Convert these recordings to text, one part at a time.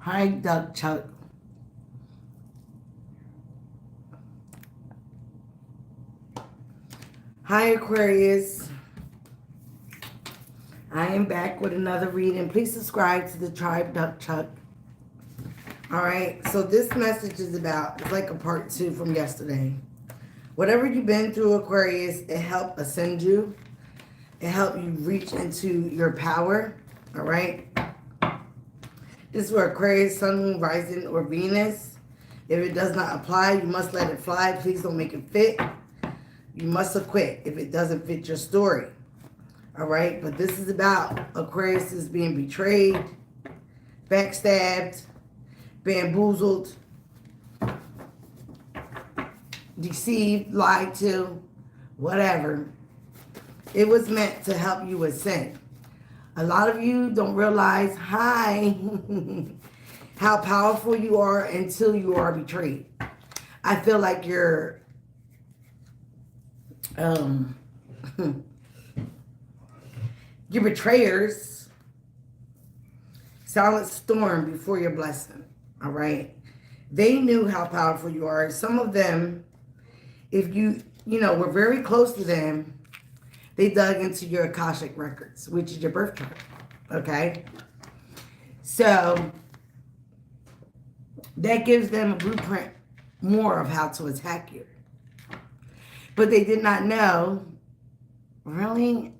Hi, Duck Chuck. Hi, Aquarius. I am back with another reading. Please subscribe to the Tribe Duck Chuck. All right, so this message is about, it's like a part two from yesterday. Whatever you've been through, Aquarius, it helped ascend you. It helped you reach into your power. All right. This is for Aquarius, Sun, Moon, Rising, or Venus. If it does not apply, you must let it fly. Please don't make it fit. You must acquit if it doesn't fit your story. All right. But this is about Aquarius is being betrayed, backstabbed, bamboozled, deceived, lied to, whatever. It was meant to help you ascend. A lot of you don't realize, hi, how powerful you are until you are betrayed. I feel like your betrayers, silent storm before your blessing. All right. They knew how powerful you are. Some of them, if you were very close to them, they dug into your Akashic records, which is your birth chart. Okay. So that gives them a blueprint more of how to attack you. But they did not know, really?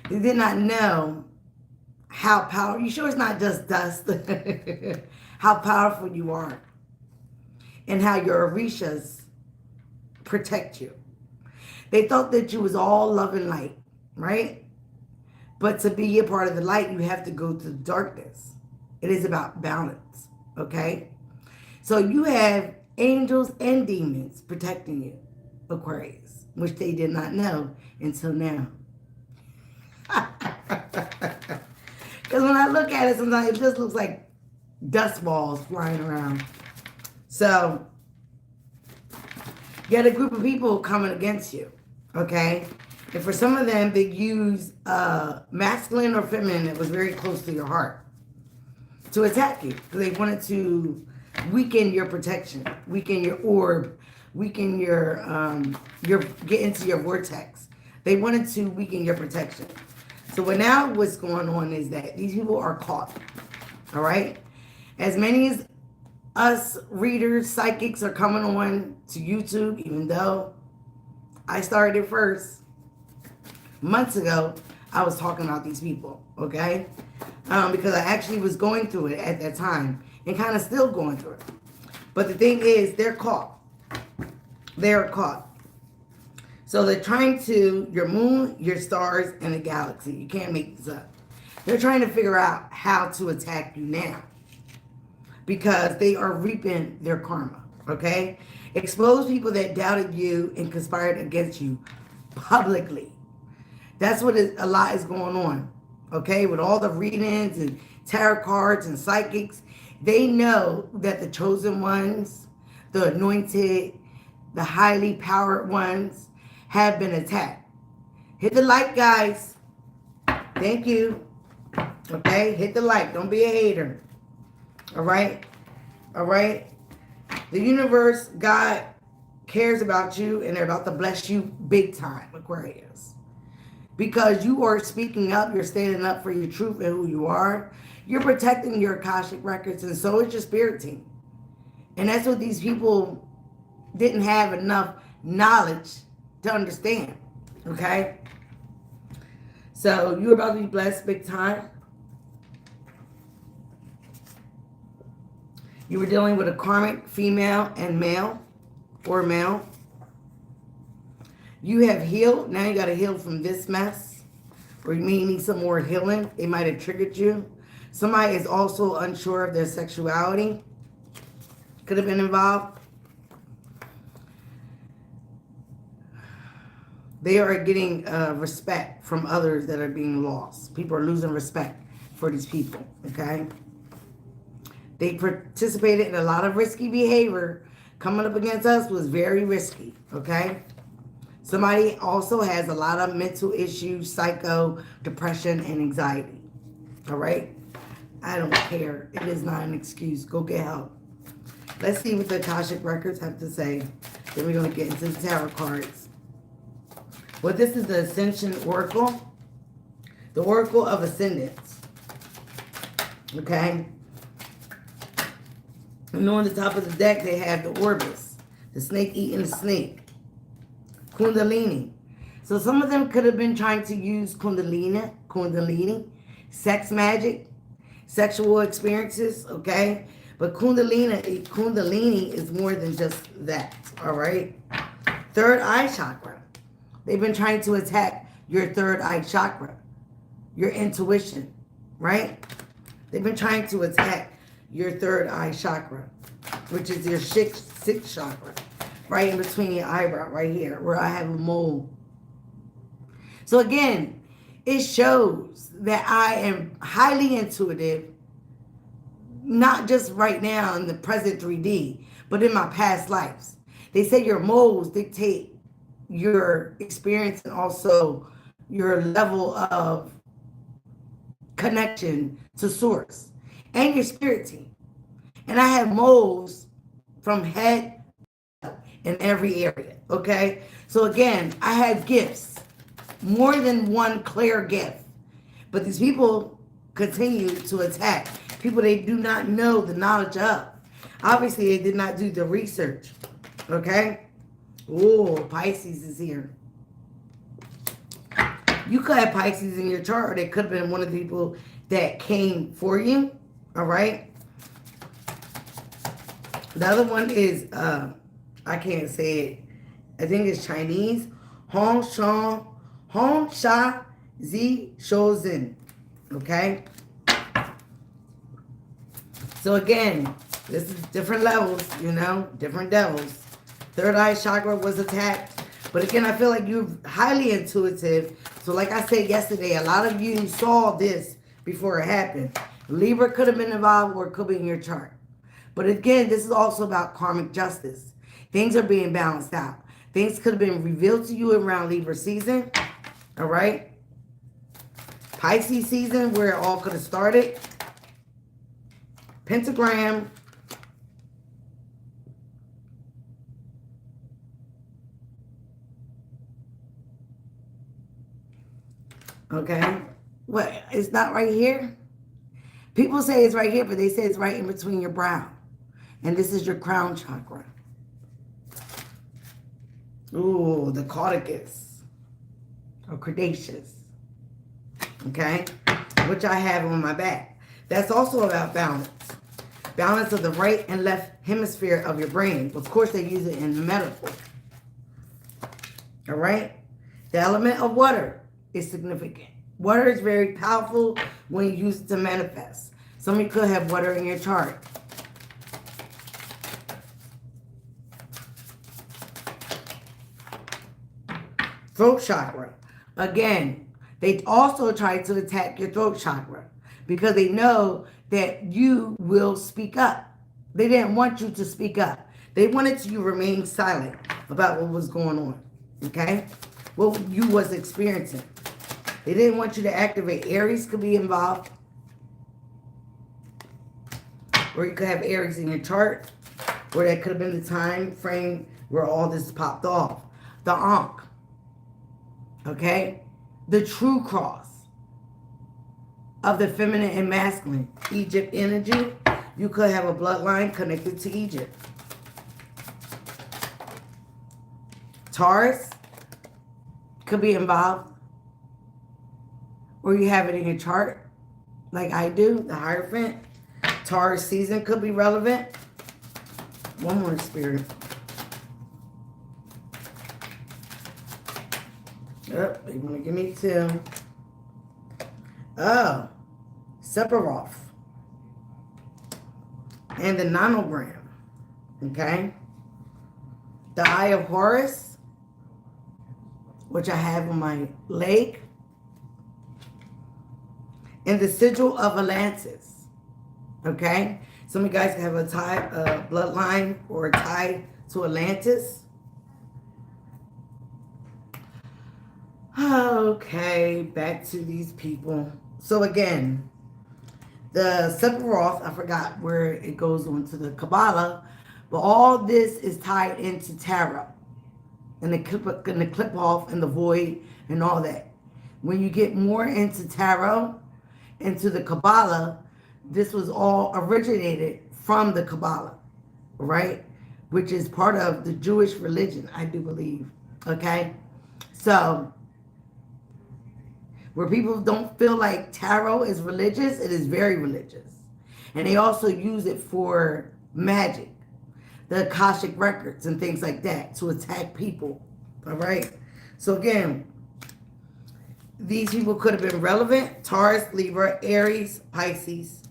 They did not know how powerful, you sure it's not just dust, how powerful you are and how your Orishas protect you. They thought that you was all love and light, right? But to be a part of the light, you have to go through darkness. It is about balance, okay? So you have angels and demons protecting you, Aquarius, which they did not know until now. Because when I look at it, sometimes it just looks like dust balls flying around. So you had a group of people coming against you, okay? And for some of them, they use masculine or feminine that was very close to your heart to attack you. Because they wanted to weaken your protection, weaken your orb, weaken your get into your vortex. They wanted to weaken your protection. So what's going on is that these people are caught, all right? As many as us readers, psychics are coming on to YouTube, even though I started it first. Months ago, I was talking about these people, okay? Because I actually was going through it at that time and kind of still going through it. But the thing is, they're caught. They're caught. So they're trying to, your moon, your stars, and the galaxy. You can't make this up. They're trying to figure out how to attack you now. Because they are reaping their karma, okay? Expose people that doubted you and conspired against you publicly. That's what a lot is going on, okay? With all the readings and tarot cards and psychics, they know that the chosen ones, the anointed, the highly powered ones have been attacked. Hit the like, guys. Thank you. Okay? Hit the like. Don't be a hater. All right? All right? The universe, God cares about you, and they're about to bless you big time, Aquarius. Because you are speaking up, you're standing up for your truth and who you are. You're protecting your Akashic records, and so is your spirit team. And that's what these people didn't have enough knowledge to understand. Okay? So you're about to be blessed big time. You were dealing with a karmic female and male, or male. You have healed. Now you got to heal from this mess. Or you may need some more healing. It might have triggered you. Somebody is also unsure of their sexuality. Could have been involved. They are getting respect from others that are being lost. People are losing respect for these people, okay? They participated in a lot of risky behavior. Coming up against us was very risky, okay? Somebody also has a lot of mental issues, psycho, depression, and anxiety, all right? I don't care. It is not an excuse. Go get help. Let's see what the Akashic Records have to say. Then we're going to get into the tarot cards. Well, this is the Ascension Oracle. The Oracle of Ascendance. Okay? And on the top of the deck, they have the Orbis. The snake eating the snake. Kundalini. So some of them could have been trying to use Kundalini, sex magic, sexual experiences, okay? But Kundalini is more than just that, all right? Third eye chakra. They've been trying to attack your third eye chakra, your intuition, right? They've been trying to attack your third eye chakra, which is your sixth chakra, right in between your eyebrow, right here, where I have a mole. So again, it shows that I am highly intuitive, not just right now in the present 3D, but in my past lives. They say your moles dictate your experience and also your level of connection to source and your spirit team. And I have moles from head in every area, okay? So again, I have gifts. More than one clear gift. But these people continue to attack people they do not know the knowledge of. Obviously, they did not do the research. Okay? Oh, Pisces is here. You could have Pisces in your chart, or they could have been one of the people that came for you. All right? The other one is, I can't say it. I think it's Chinese. Hong Sha Zi Shozhen. Okay? So again, this is different levels, you know, different devils. Third eye chakra was attacked. But again, I feel like you're highly intuitive. So like I said yesterday, a lot of you saw this before it happened. Libra could have been involved or it could be in your chart. But again, this is also about karmic justice. Things are being balanced out. Things could have been revealed to you around Libra season. All right? Pisces season, where it all could have started. Pentagram. Okay? What? It's not right here? People say it's right here, but they say it's right in between your brow. And this is your crown chakra. Ooh, the caudicus. Or Cretaceous. Okay? Which I have on my back. That's also about balance. Balance of the right and left hemisphere of your brain. Of course, they use it in the medical. All right? The element of water is significant. Water is very powerful when you use it to manifest. Some of you could have water in your chart. Throat chakra. Again, they also try to attack your throat chakra because they know that you will speak up. They didn't want you to speak up. They wanted you to remain silent about what was going on. Okay? What you was experiencing. They didn't want you to activate. Aries could be involved. Or you could have Aries in your chart. Or that could have been the time frame where all this popped off. The Ankh. Okay? The true cross of the feminine and masculine. Egypt energy. You could have a bloodline connected to Egypt. Taurus could be involved. Or you have it in your chart, like I do, the Hierophant. Taurus season could be relevant. One more, Spirit. Oh, they want to give me two. Oh, Sephiroth. And the nonogram. Okay? The Eye of Horus, which I have on my leg. And the Sigil of Atlantis. Okay? Some of you guys have a tie, bloodline or a tie to Atlantis. Okay, back to these people. So again, The Sephiroth, I forgot where it goes on to the Kabbalah, but all this is tied into tarot and the clip off and the void and all that. When you get more into tarot, into the Kabbalah, this was all originated from the Kabbalah, right? Which is part of the Jewish religion, I do believe. Okay? So, where people don't feel like tarot is religious, it is very religious. And they also use it for magic, the Akashic records and things like that to attack people. All right? So again, these people could have been relevant: Taurus, Libra, Aries, Pisces.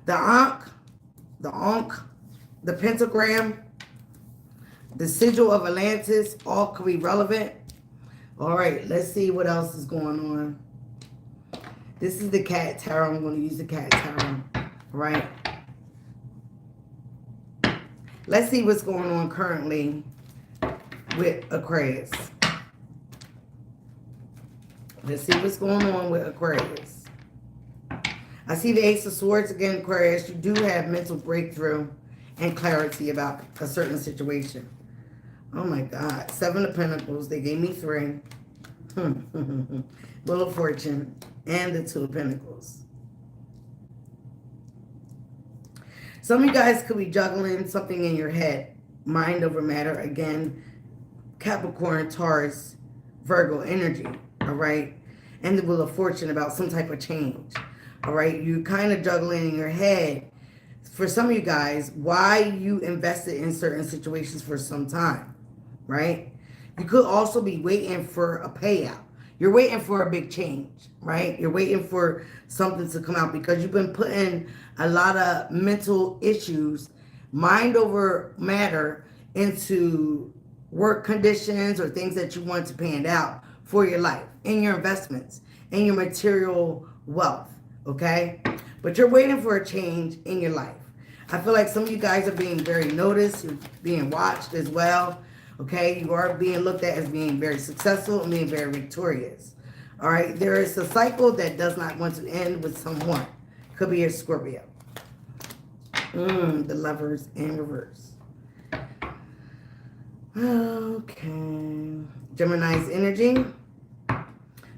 The Ankh, the pentagram, the sigil of Atlantis, all could be relevant. All right, let's see what else is going on. This is the cat tarot. I'm going to use the cat tarot. All right. Let's see what's going on currently with Aquarius. Let's see what's going on with Aquarius. I see the Ace of Swords again, Aquarius. You do have mental breakthrough and clarity about a certain situation. Oh my God. 7 of Pentacles. They gave me 3. Wheel of Fortune. And the 2 of Pentacles. Some of you guys could be juggling something in your head. Mind over matter. Again, Capricorn, Taurus, Virgo energy. All right. And the Wheel of Fortune about some type of change. All right. You're kind of juggling in your head. For some of you guys, why you invested in certain situations for some time. Right? You could also be waiting for a payout. You're waiting for a big change, right? You're waiting for something to come out because you've been putting a lot of mental issues, mind over matter, into work conditions or things that you want to pan out for your life, in your investments, in your material wealth, okay? But you're waiting for a change in your life. I feel like some of you guys are being very noticed, you're being watched as well. Okay, you are being looked at as being very successful and being very victorious. All right, there is a cycle that does not want to end with someone. Could be a Scorpio. The Lovers in reverse. Okay. Gemini's energy.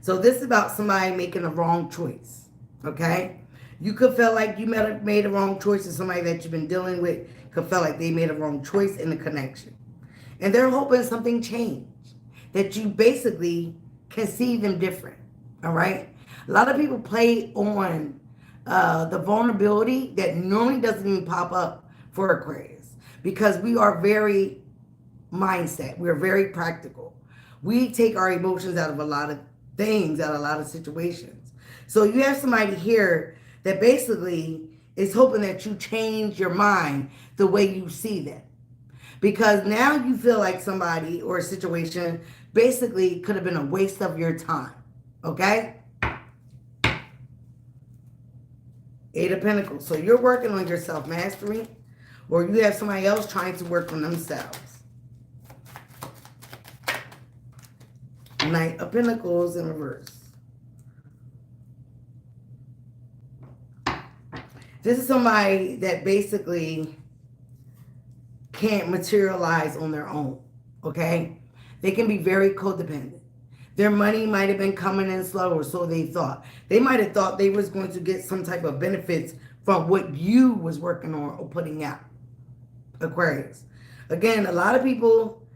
So this is about somebody making a wrong choice. Okay? You could feel like you made a wrong choice, and somebody that you've been dealing with could feel like they made a wrong choice in the connection. And they're hoping something changed, that you basically can see them different, all right? A lot of people play on the vulnerability that normally doesn't even pop up for Aquarius because we are very mindset. We're very practical. We take our emotions out of a lot of things, out of a lot of situations. So you have somebody here that basically is hoping that you change your mind the way you see them. Because now you feel like somebody or a situation basically could have been a waste of your time. Okay? 8 of Pentacles. So you're working on your self-mastery, or you have somebody else trying to work on themselves. Knight of Pentacles in reverse. This is somebody that basically can't materialize on their own, okay? They can be very codependent. Their money might have been coming in slower, so they thought. They might have thought they was going to get some type of benefits from what you was working on or putting out, Aquarius. Again, a lot of people,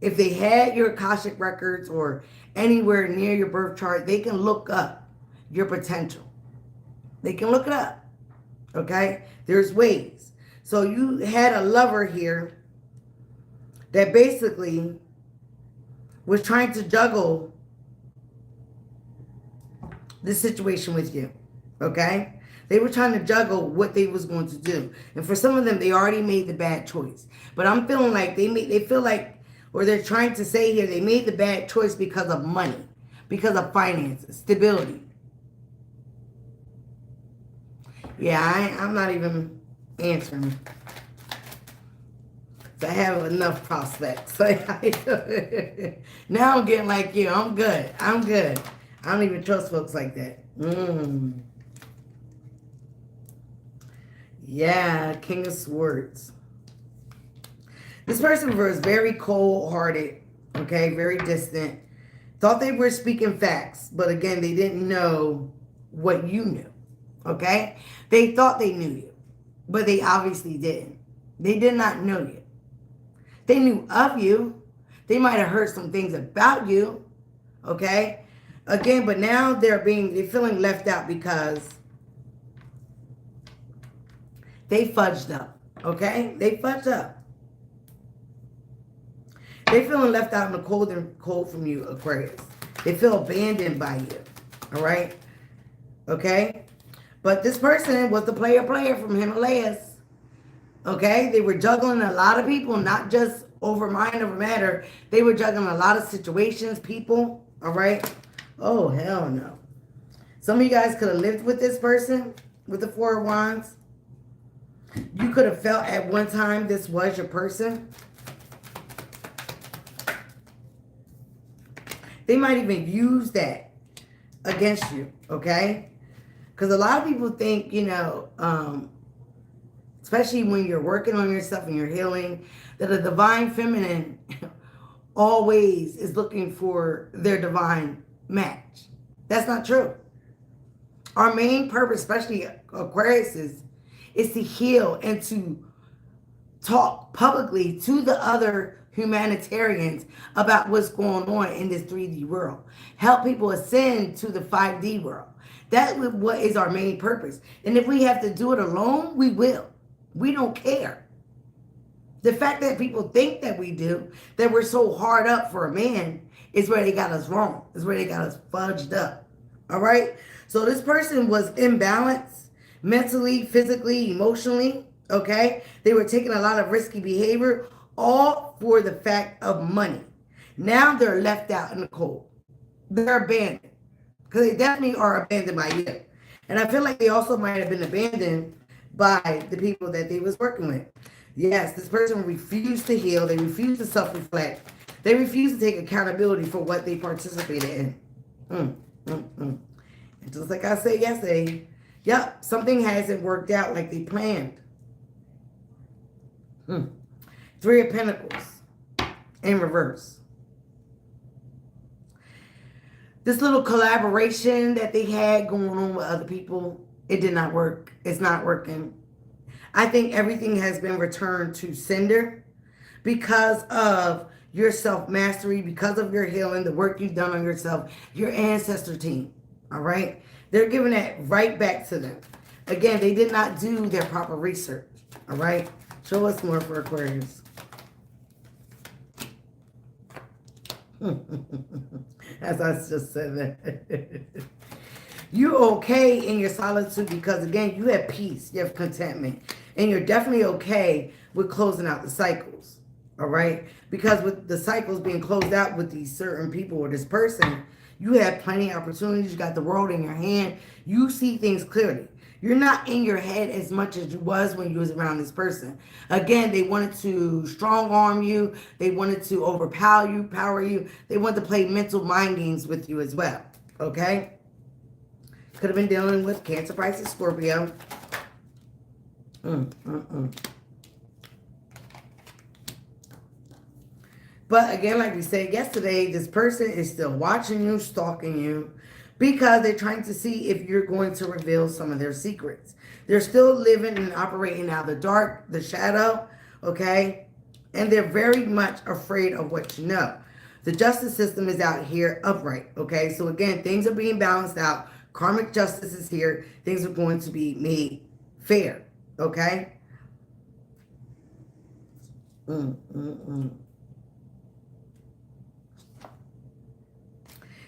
if they had your Akashic records or anywhere near your birth chart, they can look up your potential. They can look it up, okay? There's ways. So you had a lover here that basically was trying to juggle this situation with you, okay? They were trying to juggle what they was going to do. And for some of them, they already made the bad choice. But I'm feeling like they feel like, or they're trying to say here, they made the bad choice because of money, because of finances, stability. Yeah, I'm not even answering. So I have enough prospects. Now I'm getting like you. I'm good. I don't even trust folks like that. Yeah, King of Swords. This person was very cold-hearted, okay, very distant. Thought they were speaking facts, but again, they didn't know what you knew, okay? They thought they knew you, but they obviously didn't. They did not know you. They knew of you. They might have heard some things about you, okay? Again, but now they're feeling left out because they fudged up, okay? They fudged up. They feeling left out in the cold and cold from you, Aquarius. They feel abandoned by you, all right? Okay? But this person was the player from Himalayas, okay? They were juggling a lot of people, not just over mind over matter. They were juggling a lot of situations, people, all right? Oh, hell no. Some of you guys could have lived with this person with the Four of Wands. You could have felt at one time this was your person. They might even use that against you, okay? Because a lot of people think, you know, especially when you're working on yourself and you're healing, that a divine feminine always is looking for their divine match. That's not true. Our main purpose, especially Aquarius, is to heal and to talk publicly to the other humanitarians about what's going on in this 3D world. Help people ascend to the 5D world. That's what is our main purpose. And if we have to do it alone, we will. We don't care. The fact that people think that we do, that we're so hard up for a man, is where they got us wrong. Is where they got us fudged up. All right? So this person was imbalanced mentally, physically, emotionally. Okay? They were taking a lot of risky behavior, all for the fact of money. Now they're left out in the cold. They're abandoned. Because they definitely are abandoned by you. And I feel like they also might have been abandoned by the people that they was working with. Yes, this person refused to heal. They refused to self-reflect. They refused to take accountability for what they participated in. And just like I said yesterday, yep, something hasn't worked out like they planned. Three of Pentacles in reverse. This little collaboration that they had going on with other people, it did not work. It's not working. I think everything has been returned to sender because of your self-mastery, because of your healing, the work you've done on yourself, your ancestor team, all right? They're giving that right back to them. Again, they did not do their proper research, all right? Show us more for Aquarius. As I just said that. You're okay in your solitude because, again, you have peace, you have contentment, and you're definitely okay with closing out the cycles, all right? Because with the cycles being closed out with these certain people or this person, you have plenty of opportunities. You got the world in your hand. You see things clearly. You're not in your head as much as you was when you was around this person. Again, they wanted to strong arm you. They wanted to overpower you, power you. They wanted to play mental mind games with you as well, okay? Could have been dealing with Cancer, Pisces, Scorpio. But again, like we said yesterday, this person is still watching you, stalking you, because they're trying to see if you're going to reveal some of their secrets. They're still living and operating out of the dark, the shadow, okay? And they're very much afraid of what you know. The justice system is out here upright, okay? So again, things are being balanced out. Karmic justice is here. Things are going to be made fair, okay?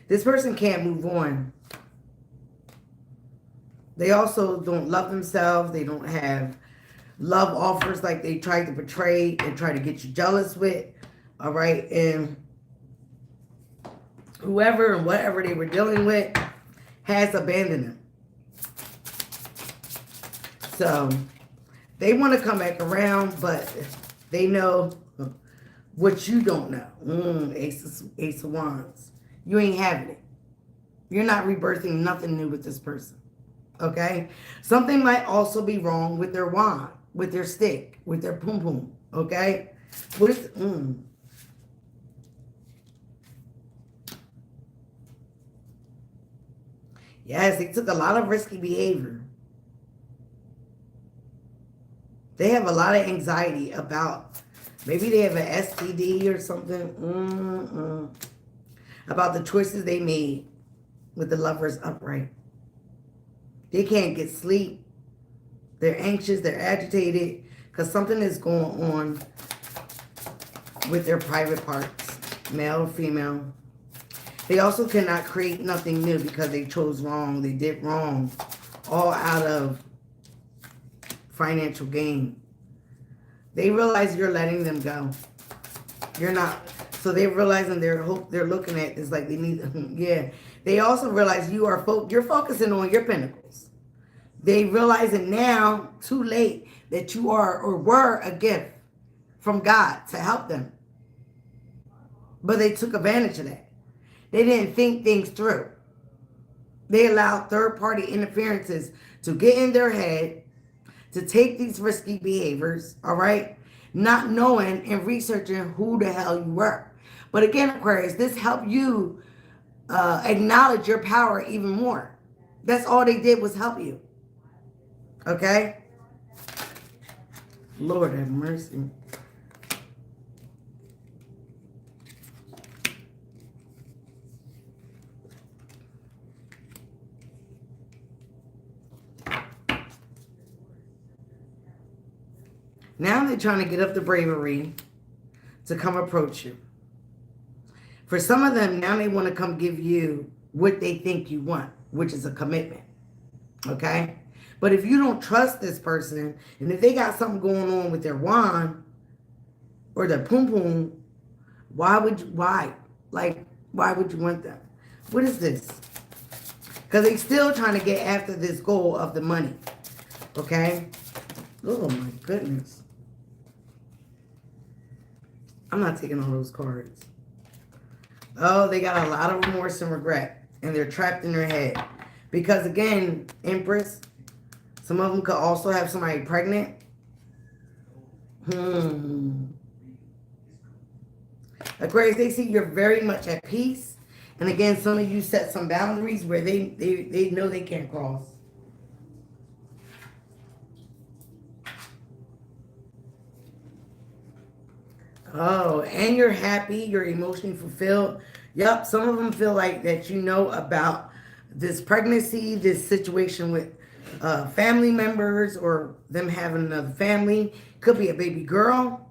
This person can't move on. They also don't love themselves. They don't have love offers like they tried to portray and try to get you jealous with. All right. And whoever and whatever they were dealing with has abandoned them. So they want to come back around, but they know what you don't know. Ace of Wands. You ain't having it. You're not rebirthing nothing new with this person. Okay? Something might also be wrong with their wand, with their stick, with their pum pum. Okay? What is... Yes, they took a lot of risky behavior. They have a lot of anxiety about, maybe they have an STD or something. About the choices they made with the lovers upright. They can't get sleep. They're anxious. They're agitated because something is going on with their private parts, male or female. They also cannot create nothing new because they chose wrong. They did wrong, all out of financial gain. They realize you're letting them go. You're not. So they're realizing they're looking at this like they need. Yeah. They also realize you're focusing on your pinnacles. They realize it now, too late, that you are or were a gift from God to help them. But they took advantage of that. They didn't think things through. They allowed third-party interferences to get in their head, to take these risky behaviors, all right? Not knowing and researching who the hell you were. But again, Aquarius, this helped you acknowledge your power even more. That's all they did was help you. Okay? Lord have mercy. Now they're trying to get up the bravery to come approach you. For some of them, now they want to come give you what they think you want, which is a commitment. Okay? But if you don't trust this person, and if they got something going on with their wand or their pum pum, why would you want them? What is this? Because they're still trying to get after this goal of the money. Okay? Oh my goodness. I'm not taking all those cards. Oh, they got a lot of remorse and regret. And they're trapped in their head. Because again, Empress, some of them could also have somebody pregnant. Aquarius, they see you're very much at peace. And again, some of you set some boundaries where they know they can't cross. Oh, and you're happy, you're emotionally fulfilled. Yep, some of them feel like that you know about this pregnancy, this situation with family members or them having another family. Could be a baby girl.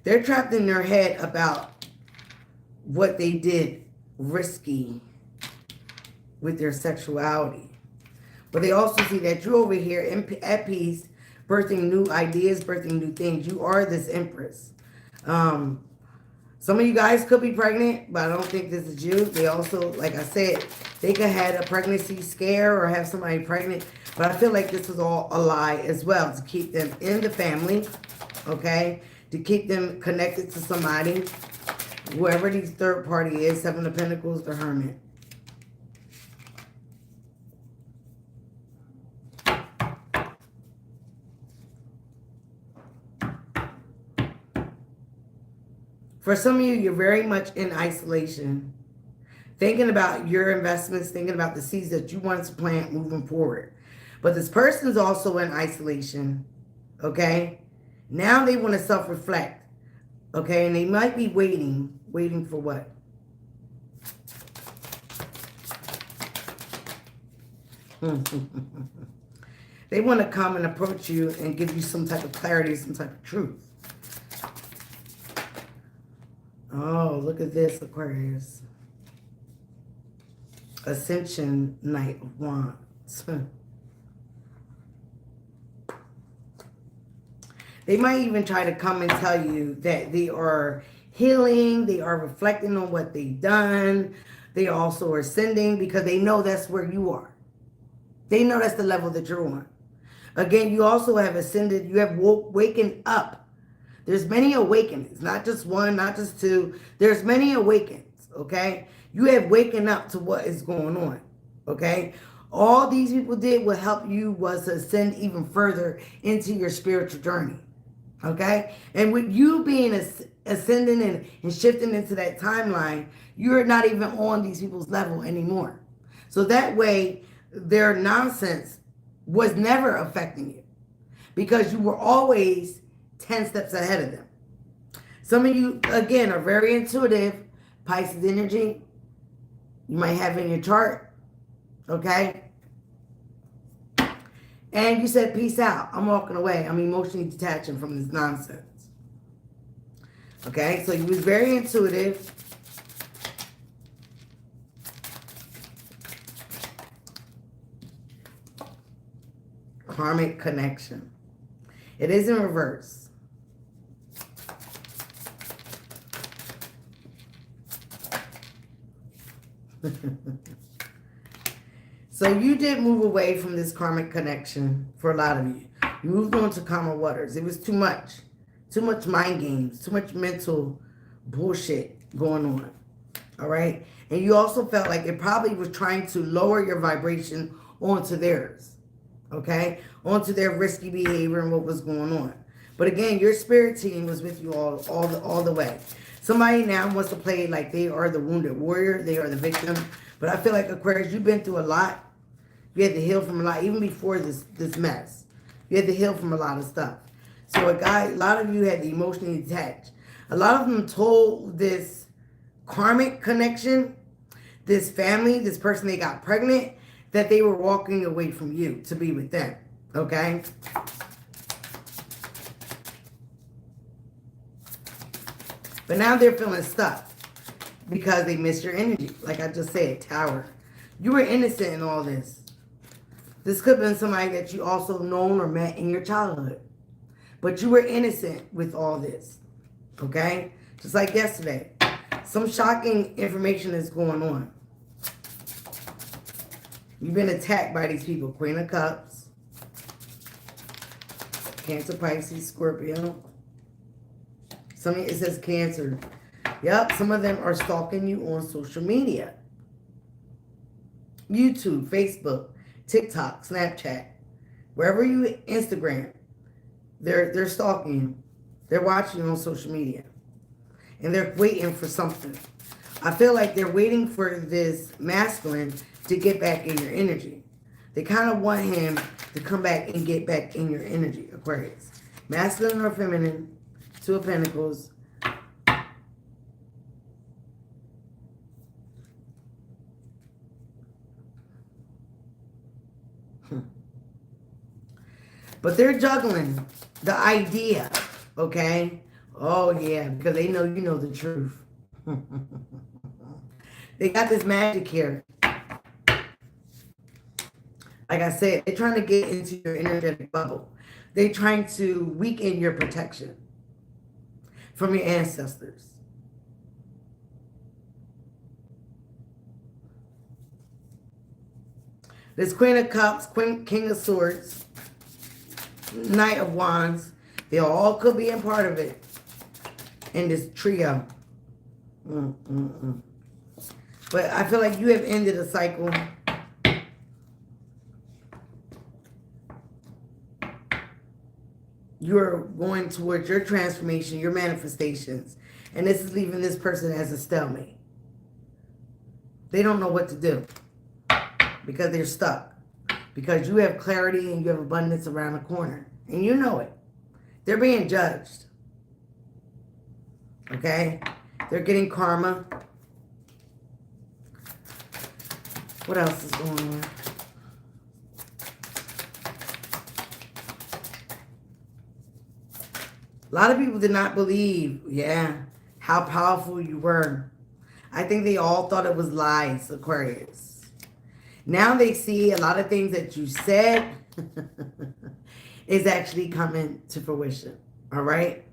They're trapped in their head about what they did risky with their sexuality. But they also see that you're over here at peace, birthing new ideas, birthing new things. You are this Empress. Some of you guys could be pregnant, but I don't think this is you. They also, like I said, they could have had a pregnancy scare or have somebody pregnant. But I feel like this was all a lie as well to keep them in the family, okay? To keep them connected to somebody, whoever these third party is, Seven of Pentacles, the Hermit. For some of you, you're very much in isolation, thinking about your investments, thinking about the seeds that you want to plant moving forward. But this person's also in isolation, okay? Now they want to self-reflect, okay? And they might be waiting for what? They want to come and approach you and give you some type of clarity, some type of truth. Oh, look at this, Aquarius. Ascension, Knight of Wands. They might even try to come and tell you that they are healing, they are reflecting on what they've done. They also are ascending because they know that's where you are. They know that's the level that you're on. Again, you also have ascended, you have wakened up. There's many awakenings, not just one, not just two. There's many awakens, okay? You have waken up to what is going on, okay? All these people did what help you was to ascend even further into your spiritual journey, okay? And with you being ascending and shifting into that timeline, you're not even on these people's level anymore. So that way, their nonsense was never affecting you because you were always 10 steps ahead of them. Some of you, again, are very intuitive. Pisces energy, you might have in your chart, okay? And you said, peace out. I'm walking away. I'm emotionally detaching from this nonsense. Okay, so you was very intuitive. Karmic connection. It is in reverse. So you did move away from this karmic connection for a lot of you. You moved on to calmer waters. It was too much. Too much mind games. Too much mental bullshit going on. All right? And you also felt like it probably was trying to lower your vibration onto theirs. Okay? Onto their risky behavior and what was going on. But again, your spirit team was with you all the way. Somebody now wants to play like they are the wounded warrior. They are the victim. But I feel like, Aquarius, you've been through a lot. You had to heal from a lot. Even before this mess. You had to heal from a lot of stuff. So a lot of you had to emotionally detach. A lot of them told this karmic connection, this family, this person they got pregnant, that they were walking away from you to be with them. Okay? But now they're feeling stuck because they missed your energy. Like I just said, Tower. You were innocent in all this. This could have been somebody that you also known or met in your childhood. But you were innocent with all this. Okay? Just like yesterday. Some shocking information is going on. You've been attacked by these people. Queen of Cups. Cancer, Pisces, Scorpio. Some of it says Cancer. Yep, some of them are stalking you on social media. YouTube, Facebook, TikTok, Snapchat. Wherever you, Instagram. They're stalking you. They're watching you on social media. And they're waiting for something. I feel like they're waiting for this masculine to get back in your energy. They kind of want him to come back and get back in your energy, Aquarius. Masculine or feminine, Two of Pentacles. But they're juggling the idea, okay? Oh, yeah, because they know you know the truth. They got this magic here. Like I said, they're trying to get into your energetic bubble. They're trying to weaken your protection from your ancestors. This Queen of Cups, King of Swords, Knight of Wands. They all could be a part of it in this trio. But I feel like you have ended a cycle. You're going towards your transformation, your manifestations. And this is leaving this person as a stalemate. They don't know what to do because they're stuck. Because you have clarity and you have abundance around the corner. And you know it. They're being judged. Okay? They're getting karma. What else is going on? A lot of people did not believe, how powerful you were. I think they all thought it was lies, Aquarius. Now they see a lot of things that you said is actually coming to fruition. All right?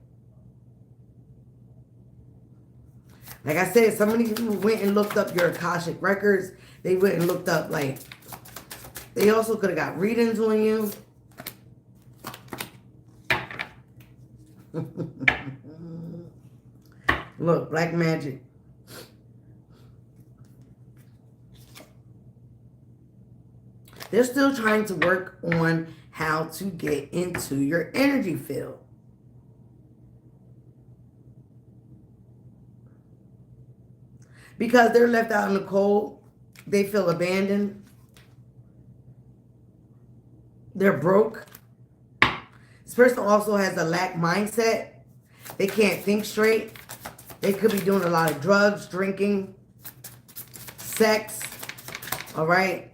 Like I said, some of these people went and looked up your Akashic records. They went and looked up, like, they also could have got readings on you. Look, black magic. They're still trying to work on how to get into your energy field. Because they're left out in the cold, they feel abandoned. They're broke. This person also has a lack mindset. They can't think straight. They could be doing a lot of drugs, drinking, sex. All right?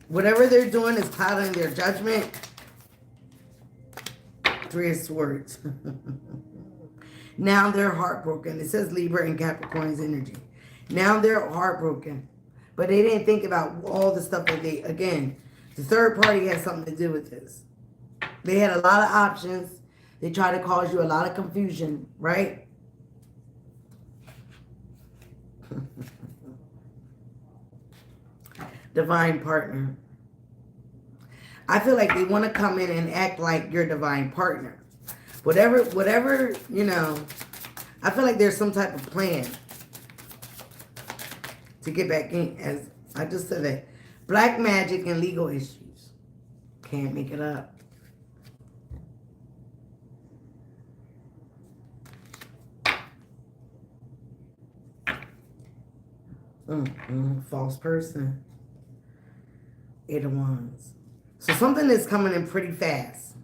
Whatever they're doing is clouding their judgment. Three of Swords. Now they're heartbroken. It says Libra and Capricorn's energy. Now they're heartbroken. But they didn't think about all the stuff that they, again, the third party has something to do with this. They had a lot of options. They try to cause you a lot of confusion, right? Divine partner. I feel like they want to come in and act like your divine partner. Whatever, you know, I feel like there's some type of plan to get back in. As I just said that. Black magic and legal issues. Can't make it up. False person. Eight of Wands. So something is coming in pretty fast.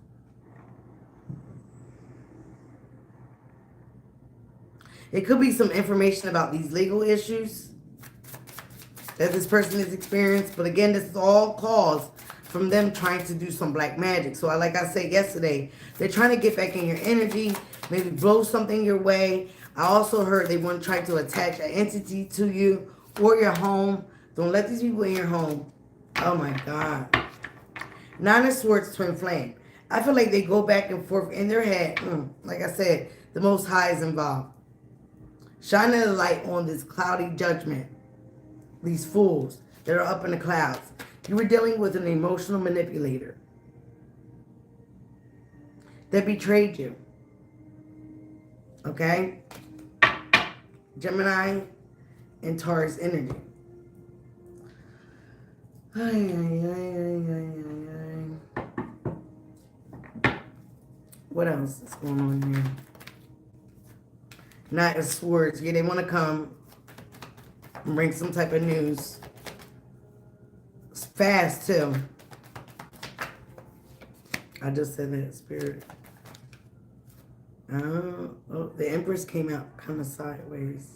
It could be some information about these legal issues that this person has experienced. But again, this is all caused from them trying to do some black magic. So like I said yesterday, they're trying to get back in your energy, maybe blow something your way. I also heard they want to try to attach an entity to you or your home. Don't let these people in your home. Oh my God. Nine of Swords, twin flame. I feel like they go back and forth in their head. Like I said, the Most High is involved. Shining a light on this cloudy judgment. These fools that are up in the clouds. You were dealing with an emotional manipulator that betrayed you. Okay? Gemini and Taurus energy. What else is going on here? Knight of Swords. Yeah, they want to come and bring some type of news. It's fast, too. I just said that, Spirit. Oh, the Empress came out kind of sideways.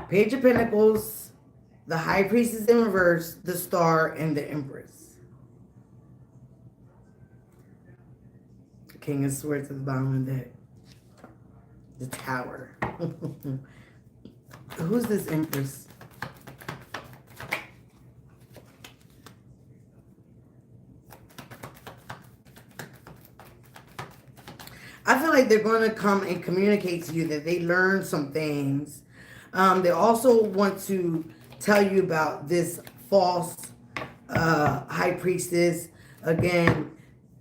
Page of Pentacles, the High Priestess in reverse, the Star, and the Empress. King of Swords at the bottom of that. The Tower. Who's this Empress? I feel like they're going to come and communicate to you that they learned some things. They also want to tell you about this false high priestess. Again,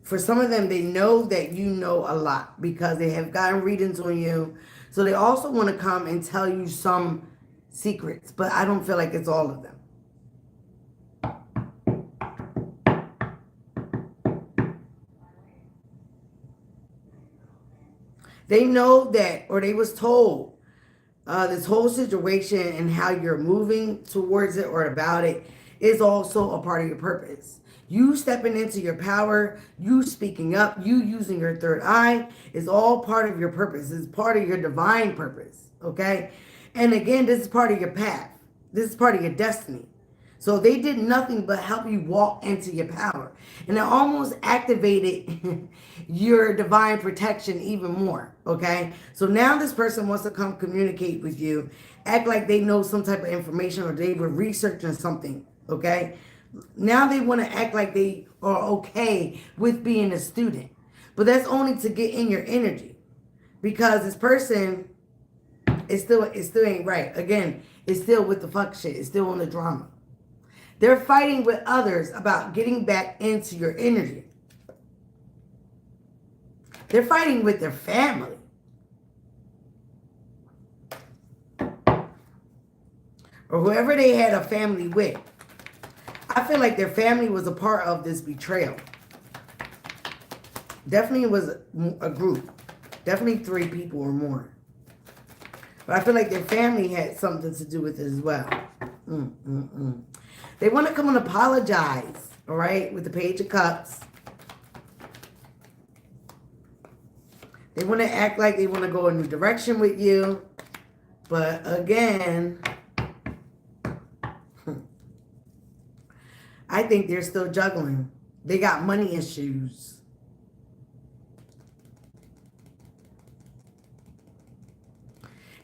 for some of them, they know that you know a lot because they have gotten readings on you. So they also want to come and tell you some secrets, but I don't feel like it's all of them. They know that, or they was told, this whole situation and how you're moving towards it or about it is also a part of your purpose. You stepping into your power, you speaking up, you using your third eye is all part of your purpose. It's part of your divine purpose, okay? And again, this is part of your path. This is part of your destiny. So they did nothing but help you walk into your power. And it almost activated your divine protection even more, okay? So now this person wants to come communicate with you, act like they know some type of information or they were researching something, okay? Now they want to act like they are okay with being a student. But that's only to get in your energy. Because this person, it still ain't right. Again, it's still with the fuck shit. It's still on the drama. They're fighting with others about getting back into your energy. They're fighting with their family. Or whoever they had a family with. I feel like their family was a part of this betrayal. Definitely was a group. Definitely 3 people or more. But I feel like their family had something to do with it as well. They want to come and apologize, all right, with the Page of Cups. They want to act like they want to go a new direction with you. But again, I think they're still juggling. They got money issues.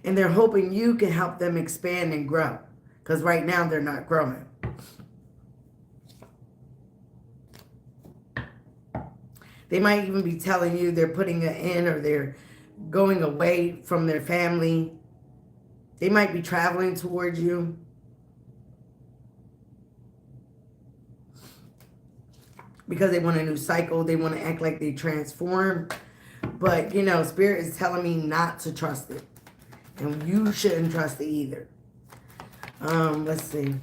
And they're hoping you can help them expand and grow. Because right now they're not growing. They might even be telling you they're putting an end or they're going away from their family. They might be traveling towards you. Because they want a new cycle. They want to act like they transform. But, you know, Spirit is telling me not to trust it. And you shouldn't trust it either. Let's see.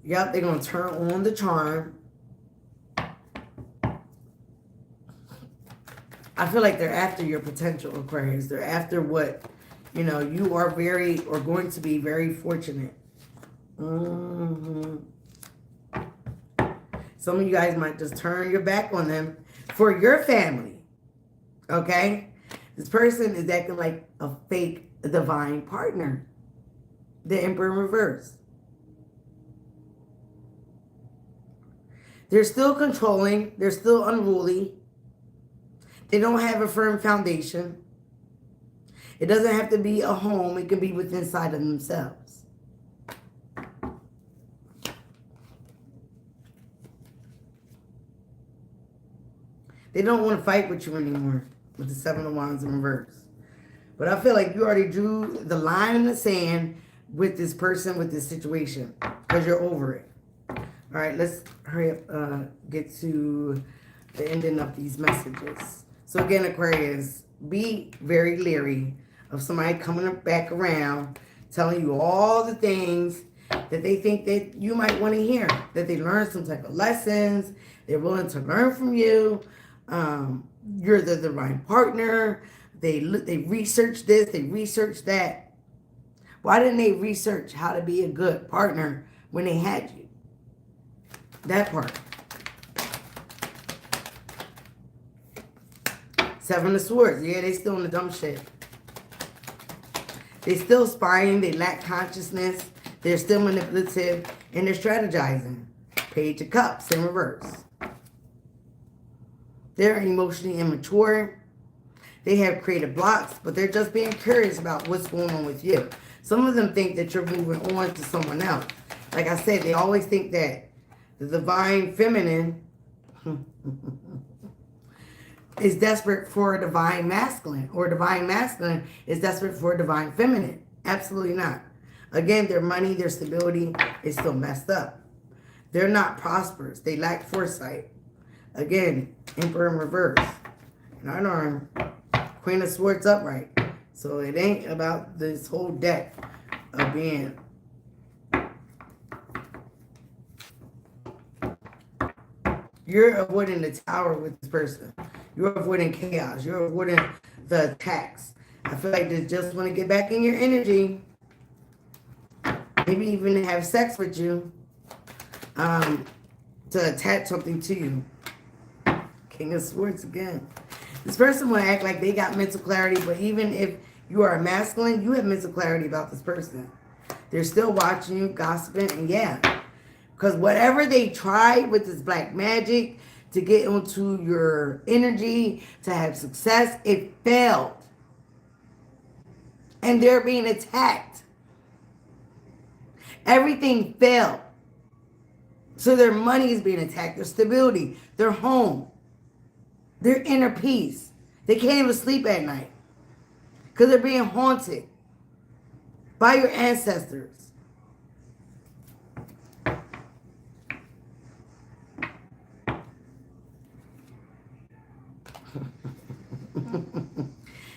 Yep, they're going to turn on the charm. I feel like they're after your potential, Aquarius. They're after what, you know, you are very, or going to be very fortunate. Some of you guys might just turn your back on them for your family. Okay? This person is acting like a fake divine partner. The Emperor in reverse. They're still controlling. They're still unruly. They don't have a firm foundation. It doesn't have to be a home. It can be within inside of themselves. They don't want to fight with you anymore with the 7 of Wands in reverse. But I feel like you already drew the line in the sand with this person, with this situation, because you're over it. All right, let's hurry up, get to the ending of these messages. So again, Aquarius, be very leery of somebody coming back around, telling you all the things that they think that you might want to hear, that they learned some type of lessons, they're willing to learn from you. You're the divine partner. They research this, they research that. Why didn't they research how to be a good partner when they had you? That part. 7 of Swords. Yeah, they still in the dumb shit. They still spying. They lack consciousness. They're still manipulative. And they're strategizing. Page of Cups in reverse. They're emotionally immature. They have creative blocks, but they're just being curious about what's going on with you. Some of them think that you're moving on to someone else. Like I said, they always think that the divine feminine is desperate for a divine masculine, or divine masculine is desperate for a divine feminine. Absolutely not. Again, their money, their stability is still messed up. They're not prosperous. They lack foresight. Again, Emperor in reverse. And I know Queen of Swords upright. So it ain't about this whole deck of being you're avoiding the tower with this person. You're avoiding chaos. You're avoiding the attacks. I feel like they just want to get back in your energy. Maybe even have sex with you. To attach something to you. King of Swords again. This person will act like they got mental clarity, but even if you are a masculine, you have mental clarity about this person. They're still watching you, gossiping, and yeah. Because whatever they tried with this black magic to get into your energy, to have success, it failed. And they're being attacked. Everything failed. So their money is being attacked, their stability, their home, their inner peace. They can't even sleep at night because they're being haunted by your ancestors.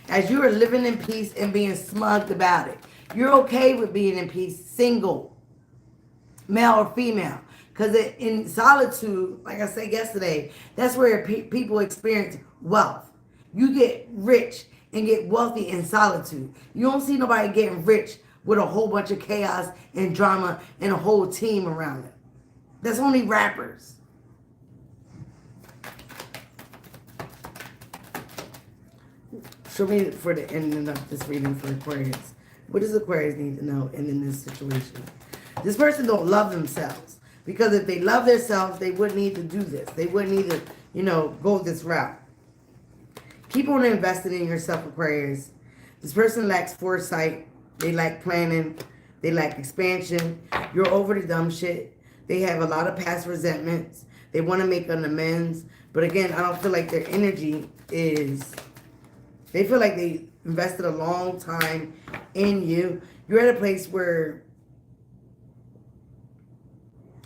As you are living in peace and being smugged about it. You're okay with being in peace, single, male or female. Because in solitude, like I said yesterday, that's where people experience wealth. You get rich and get wealthy in solitude. You don't see nobody getting rich with a whole bunch of chaos and drama and a whole team around them. That's only rappers. Show me for the ending of this reading for Aquarius. What does Aquarius need to know in this situation? This person don't love themselves. Because if they love themselves, they wouldn't need to do this. They wouldn't need to, go this route. Keep on investing in yourself, Aquarius. This person lacks foresight. They lack planning. They lack expansion. You're over the dumb shit. They have a lot of past resentments. They want to make an amends. But again, I don't feel like their energy is... They feel like they invested a long time in you. You're at a place where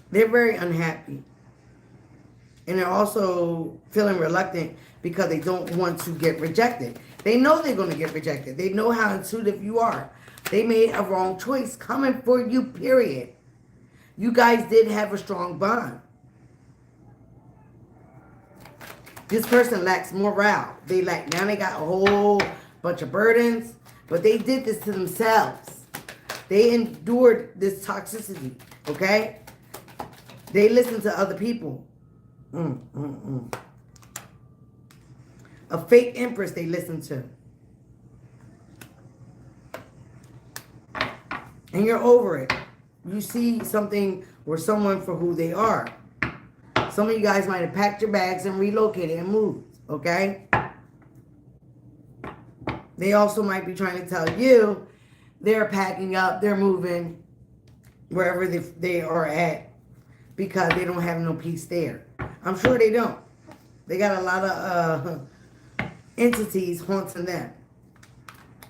they're very unhappy. And they're also feeling reluctant because they don't want to get rejected. They know they're going to get rejected. They know how intuitive you are. They made a wrong choice coming for you, period. You guys did have a strong bond. This person lacks morale. Now they got a whole bunch of burdens, but they did this to themselves. They endured this toxicity, okay? They listened to other people. A fake empress they listened to. And you're over it. You see something or someone for who they are. Some of you guys might have packed your bags and relocated and moved, okay? They also might be trying to tell you they're packing up, they're moving wherever they are at because they don't have no peace there. I'm sure they don't. They got a lot of entities haunting them.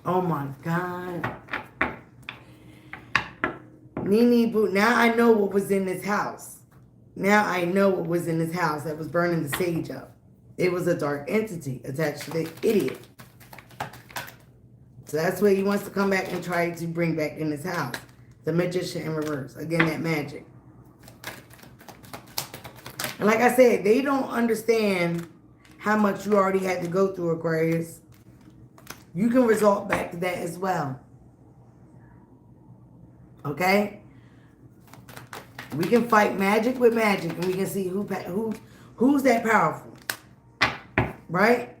Oh my God. Nene Boo. Now I know what was in this house. Now I know what was in this house that was burning the sage up. It was a dark entity attached to the idiot. So that's what he wants to come back and try to bring back in this house. The magician in reverse. Again, that magic. And like I said, they don't understand how much you already had to go through, Aquarius. You can resort back to that as well. Okay? We can fight magic with magic, and we can see who's that powerful. Right?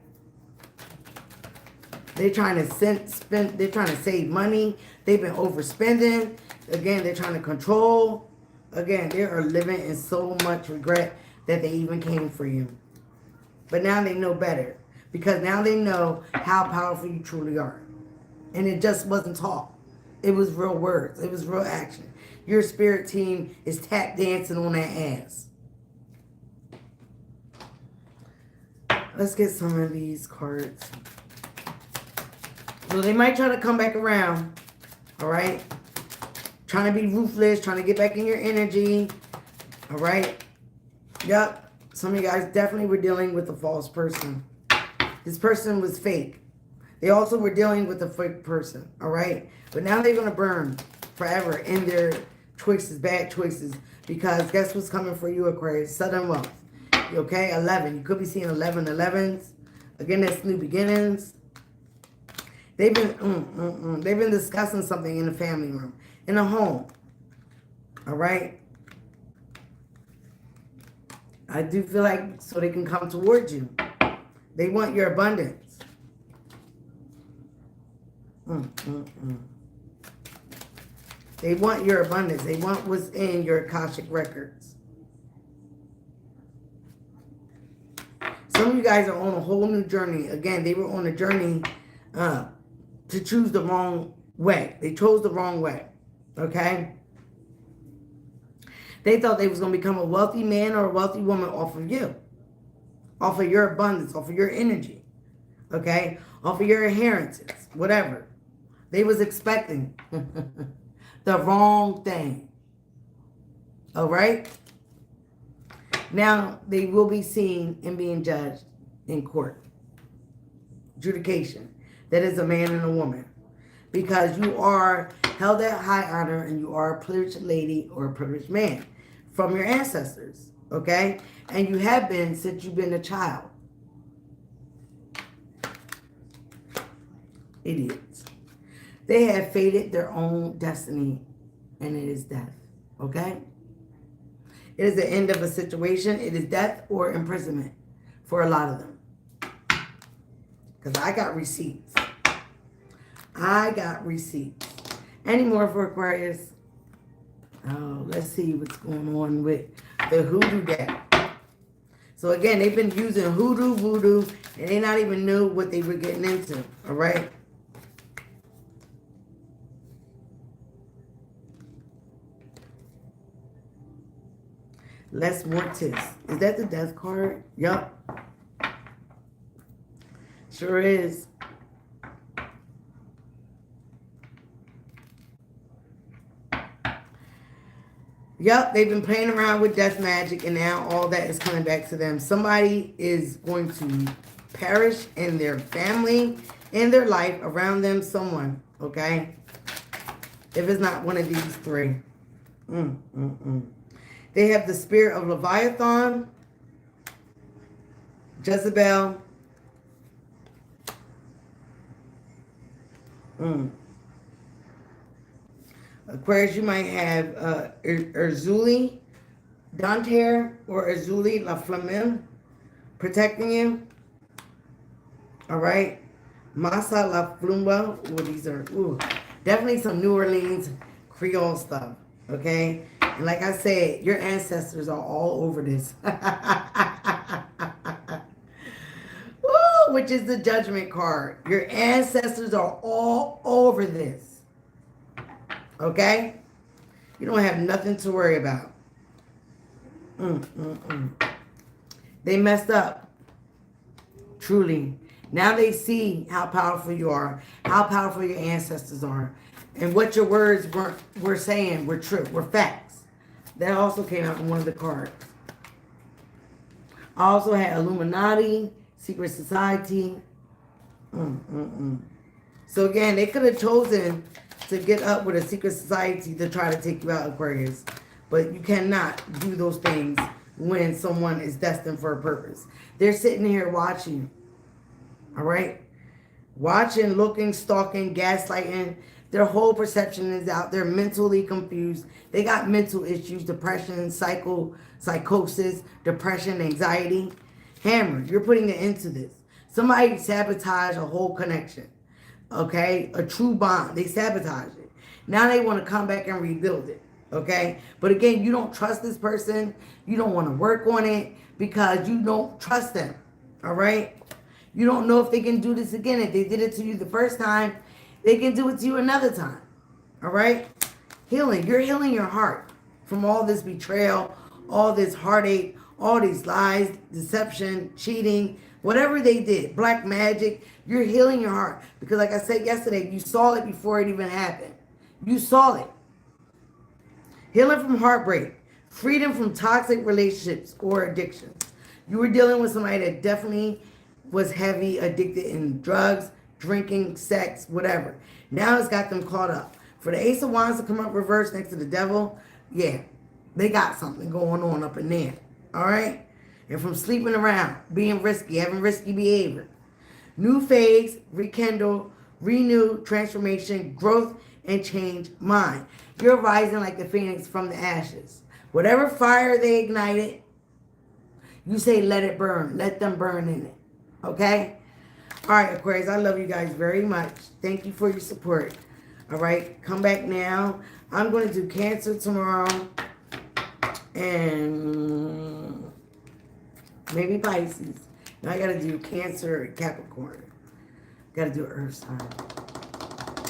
They're trying to spend. They're trying to save money. They've been overspending. Again, they're trying to control. Again, they are living in so much regret that they even came for you. But now they know better. Because now they know how powerful you truly are. And it just wasn't talk. It was real words. It was real action. Your spirit team is tap dancing on that ass. Let's get some of these cards. So they might try to come back around. All right? Trying to be ruthless. Trying to get back in your energy. All right? Yep. Some of you guys definitely were dealing with a false person. This person was fake. They also were dealing with a fake person. All right? But now they're going to burn forever in their choices, bad choices. Because guess what's coming for you, Aquarius? Sudden wealth. Okay? 11. You could be seeing 11s. Again, that's new beginnings. They've been discussing something in the family room. In a home. All right? I do feel like so they can come towards you. They want your abundance. They want your abundance. They want what's in your Akashic records. Some of you guys are on a whole new journey. Again, they were on a journey to choose the wrong way. They chose the wrong way. Okay? They thought they was going to become a wealthy man or a wealthy woman off of you. Off of your abundance. Off of your energy. Okay? Off of your inheritance. Whatever. They was expecting the wrong thing. All right? Now, they will be seen and being judged in court. adjudication. That is a man and a woman. Because you are held at high honor and you are a privileged lady or a privileged man from your ancestors, okay? And you have been since you've been a child. Idiots. They have fated their own destiny, and it is death, okay? It is the end of a situation. It is death or imprisonment for a lot of them. Because I got receipts. I got receipts. Any more for Aquarius? Oh, let's see what's going on with the hoodoo deck. So again, they've been using hoodoo, voodoo, and they not even knew what they were getting into. All right? Les Mortis. Is that the death card? Yup. Sure is. Yep, they've been playing around with death magic, and now all that is coming back to them. Somebody is going to perish in their family, in their life, around them, someone, okay? If it's not one of these three. They have the spirit of Leviathan, Jezebel, Aquarius, you might have Urzuli, Danter, or Urzuli La Flamme protecting you. All right. Masa La Flumba. Oh, these are definitely some New Orleans Creole stuff. Okay. And like I said, your ancestors are all over this. Woo, which is the Judgment card. Your ancestors are all over this. Okay? You don't have nothing to worry about. They messed up. Truly. Now they see how powerful you are, how powerful your ancestors are, and what your words were saying were true, were facts. That also came out in one of the cards. I also had Illuminati, Secret Society. So again, they could have chosen to get up with a secret society to try to take you out, Aquarius. But you cannot do those things when someone is destined for a purpose. They're sitting here watching. All right? Watching, looking, stalking, gaslighting. Their whole perception is out. They're mentally confused. They got mental issues, depression, psychosis, depression, anxiety. Hammer, you're putting it into this. Somebody sabotaged a whole connection. Okay, a true bond. They sabotage it. Now they want to come back and rebuild it. Okay, but again, you don't trust this person. You don't want to work on it because you don't trust them. All right, you don't know if they can do this again. If they did it to you the first time, they can do it to you another time. All right, healing. You're healing your heart from all this betrayal, all this heartache, all these lies, deception, cheating. Whatever they did, black magic, you're healing your heart. Because like I said yesterday, you saw it before it even happened. You saw it. Healing from heartbreak. Freedom from toxic relationships or addictions. You were dealing with somebody that definitely was heavy, addicted in drugs, drinking, sex, whatever. Now it's got them caught up. For the Ace of Wands to come up reverse next to the Devil, yeah, they got something going on up in there. All right? And from sleeping around, being risky, having risky behavior. New phase, rekindle, renew, transformation, growth, and change mind. You're rising like the phoenix from the ashes. Whatever fire they ignited, you say let it burn. Let them burn in it. Okay? All right, Aquarius, I love you guys very much. Thank you for your support. All right? Come back now. I'm going to do Cancer tomorrow. And maybe Pisces. Now I got to do Cancer, Capricorn. Got to do Earth sign.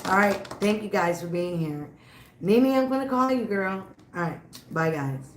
All right. Thank you guys for being here. Nene, I'm going to call you, girl. All right. Bye, guys.